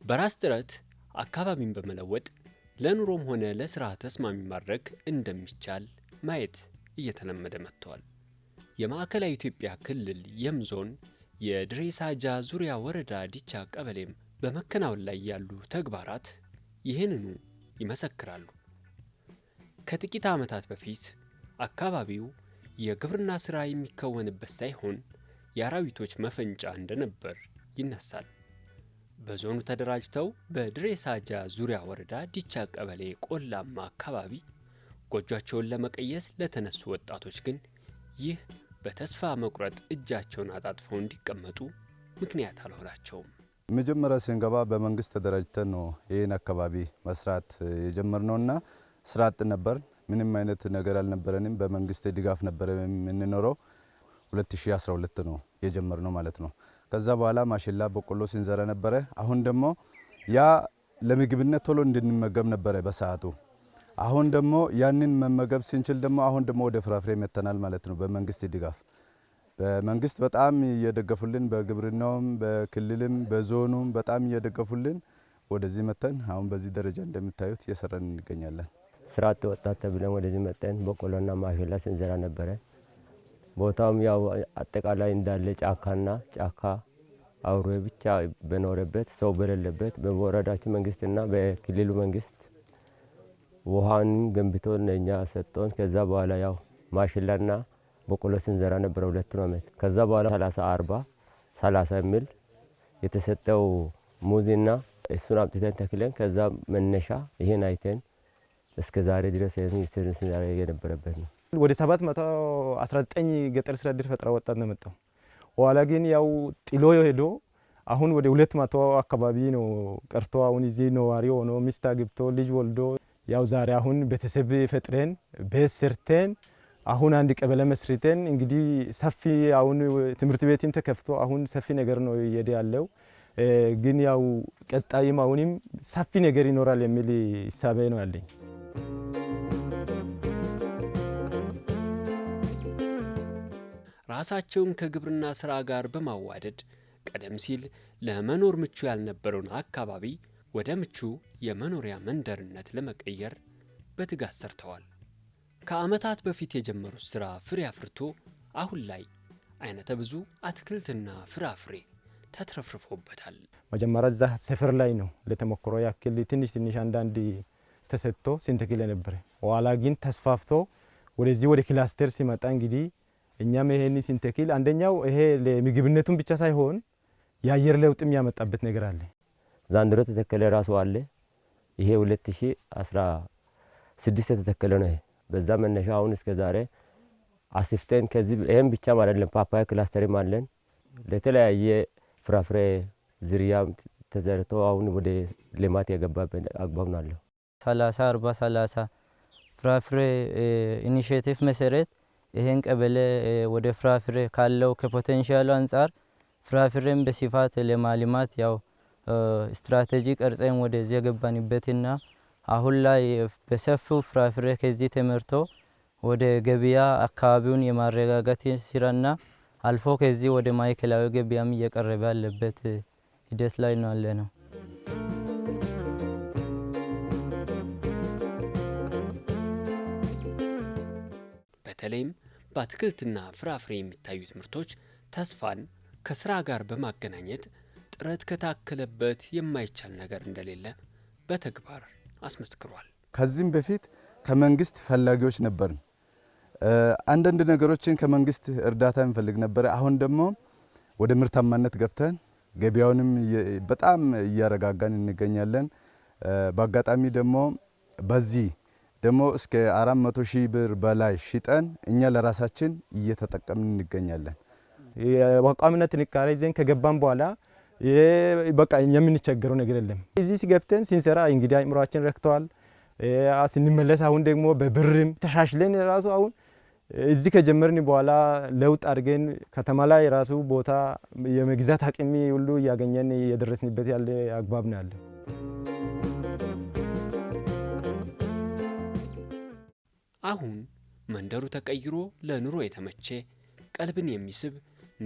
በራስ ጥረት አካባቢን በመለወጥ ለኑሮም ሆነ ለስራ ተስማሚ ማድረግ እንደሚቻል ማየት እየተለመደ መጥቷል። የማዕከላዊ ኢትዮጵያ ክልል የም ዞን የድሬሳጃ ዙሪያ ወረዳ ዲቻ ቀበሌም በመከናወን ላይ ያሉ ተግባራት ይህንኑ ይመሰክራሉ። ከጥቂት ዓመታት በፊት አካባቢው የግብርና ሥራ የሚከወንበት ሳይሆን የአራዊቶች መፈንጫ እንደነበር ይነሳል። በዞኑ ተደራጅተው በድሬሳጃ ዙሪያ ወረዳ ዲቻ ቀበሌ ቆላማ አካባቢ ጎጆአቸውን ለመቀየስ ለተነሱ ወጣቶች ግን ይህ በተስፋ መቁረጥ እጃቸውን አጣጥፈው እንዲቀመጡ ምክንያት አልሆናቸውም። መጀመሪያ ስንገባ በመንግስት ተደራጅተን ነው ይህን አካባቢ መስራት የጀመርነውና ስራ አጥ ነበር። ምንም አይነት ነገር አልነበረንም። በመንግስት ድጋፍ ነበር የምንኖረው። 2012 ነው የጀመርነው ማለት ነው። ከዛ በኋላ ማሽላ በቆሎ ስንዘራ ነበረ። አሁን ደግሞ ያ ለምግብነት ቶሎ እንድንመገብ ነበረ በሰዓቱ። አሁን ደግሞ ያንን መመገብ ስንችል ደግሞ አሁን ደግሞ ወደ ፍራፍሬ መተናል ማለት ነው። በመንግስት ድጋፍ በመንግስት በጣም እየደገፉልን፣ በግብርናውም በክልልም በዞኑም በጣም እየደገፉልን ወደዚህ መተን አሁን በዚህ ደረጃ እንደምታዩት እየሰራን እንገኛለን። ስራ አጥ ወጣት ተብለን ወደዚህ መተን በቆሎና ማሽላ ስንዘራ ነበረ። ቦታውም ያው አጠቃላይ እንዳለ ጫካና ጫካ አውሬ ብቻ በኖረበት ሰው በሌለበት በወረዳችን መንግስትና በክልሉ መንግስት ውሃን ገንብቶ ለኛ ሰጥቶን ከዛ በኋላ ያው ማሽላና በቆሎ ስንዘራ ነበር 2 ዓመት። ከዛ በኋላ 30 40 30 የሚል የተሰጠው ሙዝና እሱን አምጥተን ተክለን ከዛ መነሻ ይሄን አይተን እስከ ዛሬ ድረስ ስንዘራ የነበረበት ነው። ወደ 719 ገጠር ስራ ዕድል ፈጠራ ወጣት ነው መጣው። ኋላ ግን ያው ጥሎ ሄዶ አሁን ወደ 200 አካባቢ ነው ቀርቶ አሁን እዚህ ነዋሪ ሆኖ ሚስት አግብቶ ልጅ ወልዶ ያው ዛሬ አሁን ቤተሰብ ፈጥረን ቤት ሰርተን አሁን አንድ ቀበሌ መስርተን እንግዲህ ሰፊ አሁን ትምህርት ቤትም ተከፍቶ አሁን ሰፊ ነገር ነው እየሄደ ያለው። ግን ያው ቀጣይም አሁንም ሰፊ ነገር ይኖራል የሚል ሐሳብ ነው ያለኝ። ራሳቸውን ከግብርና ሥራ ጋር በማዋደድ ቀደም ሲል ለመኖር ምቹ ያልነበረውን አካባቢ ወደ ምቹ የመኖሪያ መንደርነት ለመቀየር በትጋት ሰርተዋል። ከዓመታት በፊት የጀመሩት ሥራ ፍሬ አፍርቶ አሁን ላይ አይነተ ብዙ አትክልትና ፍራፍሬ ተትረፍርፎበታል። መጀመሪያ እዛ ሰፈር ላይ ነው ለተሞክሮ ያክል ትንሽ አንዳንድ ተሰጥቶ ሲንተክል ነበር። ኋላ ግን ተስፋፍቶ ወደዚህ ወደ ክላስተር ሲመጣ እንግዲህ እኛም ይሄን ሲንተክል አንደኛው ይሄ ለምግብነቱም ብቻ ሳይሆን የአየር ለውጥም ያመጣበት ነገር አለ። ዛንድሮ ተተከለ ራሱ አለ። ይሄ 2016 ተተከለ ነው። በዛ መነሻ አሁን እስከ ዛሬ አስፍተን ከዚህ ይሄን ብቻ ማለት ነው ፓፓያ ክላስተርም አለን። ለተለያየ ፍራፍሬ ዝርያ ተዘርቶ አሁን ወደ ልማት የገባበት አግባብ ነው አለው። 30 40 30 ፍራፍሬ ኢኒሼቲቭ መሰረት ይሄን ቀበሌ ወደ ፍራፍሬ ካለው ከፖቴንሻሉ አንፃር ፍራፍሬን በስፋት ለማልማት ያው ስትራቴጂ ቀርጸን ወደዚህ የገባንበትና አሁን ላይ በሰፊው ፍራፍሬ ከዚህ ተመርቶ ወደ ገበያ አካባቢውን የማረጋጋት ስራና አልፎ ከዚህ ወደ ማዕከላዊ ገበያም እየቀረበ ያለበት ሂደት ላይ ነው ያለነው። በተለይም በአትክልትና ፍራፍሬ የሚታዩት ምርቶች ተስፋን ከስራ ጋር በማገናኘት ጥረት ከታከለበት የማይቻል ነገር እንደሌለ በተግባር አስመስክሯል። ከዚህም በፊት ከመንግስት ፈላጊዎች ነበርን። አንዳንድ ነገሮችን ከመንግስት እርዳታ እንፈልግ ነበር። አሁን ደግሞ ወደ ምርታማነት ገብተን ገበያውንም በጣም እያረጋጋን እንገኛለን። በአጋጣሚ ደግሞ በዚህ ደግሞ እስከ 400,000 ብር በላይ ሽጠን እኛ ለራሳችን እየተጠቀምን እንገኛለን። የቋሚነት ጥንካሬ ይዘን ከገባን በኋላ በቃ የምንቸገረው ነገር የለም። እዚህ ሲገብተን ሲንሰራ እንግዲህ አእምሮአችን ረክተዋል። ስንመለስ አሁን ደግሞ በብርም ተሻሽለን ራሱ አሁን እዚህ ከጀመርን በኋላ ለውጥ አድርገን ከተማ ላይ ራሱ ቦታ የመግዛት አቅም ሁሉ እያገኘን የደረስንበት ያለ አግባብ ነው ያለው። አሁን መንደሩ ተቀይሮ ለኑሮ የተመቸ ቀልብን የሚስብ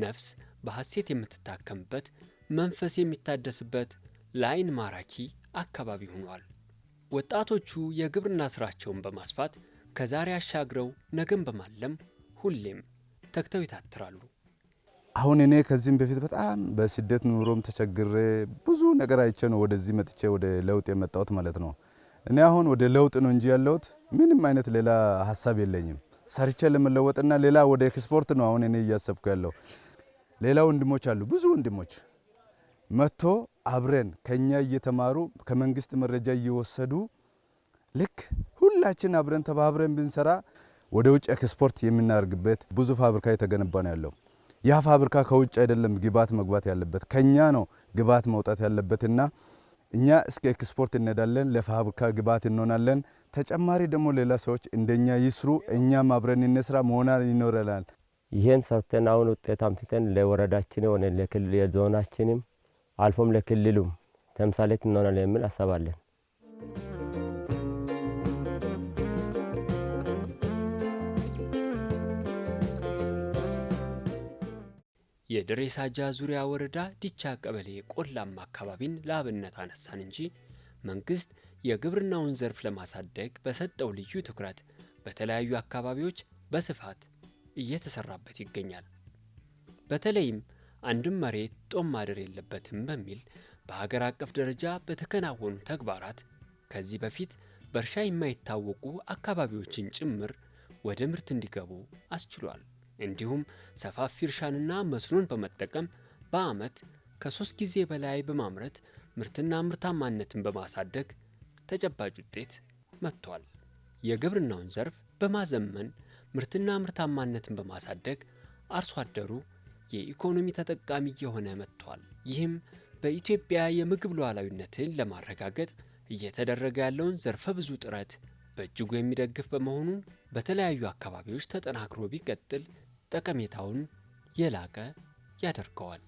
ነፍስ በሐሴት የምትታከምበት መንፈስ የሚታደስበት ለዓይን ማራኪ አካባቢ ሆኗል። ወጣቶቹ የግብርና ስራቸውን በማስፋት ከዛሬ አሻግረው ነገን በማለም ሁሌም ተግተው ይታትራሉ። አሁን እኔ ከዚህም በፊት በጣም በስደት ኑሮም ተቸግሬ ብዙ ነገር አይቼ ነው ወደዚህ መጥቼ ወደ ለውጥ የመጣሁት ማለት ነው። እኔ አሁን ወደ ለውጥ ነው እንጂ ያለሁት ምንም አይነት ሌላ ሀሳብ የለኝም። ሰርቼ ለመለወጥና ሌላ ወደ ኤክስፖርት ነው አሁን እኔ እያሰብኩ ያለው። ሌላ ወንድሞች አሉ፣ ብዙ ወንድሞች መጥቶ አብረን ከኛ እየተማሩ ከመንግስት መረጃ እየወሰዱ ልክ ሁላችን አብረን ተባብረን ብንሰራ ወደ ውጭ ኤክስፖርት የምናደርግበት ብዙ ፋብሪካ የተገነባ ነው ያለው። ያ ፋብሪካ ከውጭ አይደለም ግብዓት መግባት ያለበት ከኛ ነው ግብዓት መውጣት ያለበትና እኛ እስከ ኤክስፖርት እንሄዳለን፣ ለፋብሪካ ግብዓት እንሆናለን። ተጨማሪ ደግሞ ሌላ ሰዎች እንደኛ ይስሩ፣ እኛም አብረን እንስራ መሆና ይኖረናል። ይሄን ሰርተን አሁን ውጤት አምጥተን ለወረዳችን ሆነ ለክልል የዞናችንም አልፎም ለክልሉም ተምሳሌት እንሆናለን የሚል አሳባለን። የድሬ ሳጃ ዙሪያ ወረዳ ዲቻ ቀበሌ ቆላማ አካባቢን ለአብነት አነሳን እንጂ መንግስት የግብርናውን ዘርፍ ለማሳደግ በሰጠው ልዩ ትኩረት በተለያዩ አካባቢዎች በስፋት እየተሰራበት ይገኛል። በተለይም አንድም መሬት ጦም ማደር የለበትም በሚል በሀገር አቀፍ ደረጃ በተከናወኑ ተግባራት ከዚህ በፊት በእርሻ የማይታወቁ አካባቢዎችን ጭምር ወደ ምርት እንዲገቡ አስችሏል። እንዲሁም ሰፋፊ እርሻንና መስኖን በመጠቀም በዓመት ከ3 ጊዜ በላይ በማምረት ምርትና ምርታማነትን በማሳደግ ተጨባጭ ውጤት መጥቷል። የግብርናውን ዘርፍ በማዘመን ምርትና ምርታማነትን በማሳደግ አርሶ አደሩ የኢኮኖሚ ተጠቃሚ እየሆነ መጥቷል። ይህም በኢትዮጵያ የምግብ ሉዓላዊነትን ለማረጋገጥ እየተደረገ ያለውን ዘርፈ ብዙ ጥረት በእጅጉ የሚደግፍ በመሆኑ በተለያዩ አካባቢዎች ተጠናክሮ ቢቀጥል ጠቀሜታውን የላቀ ያደርገዋል።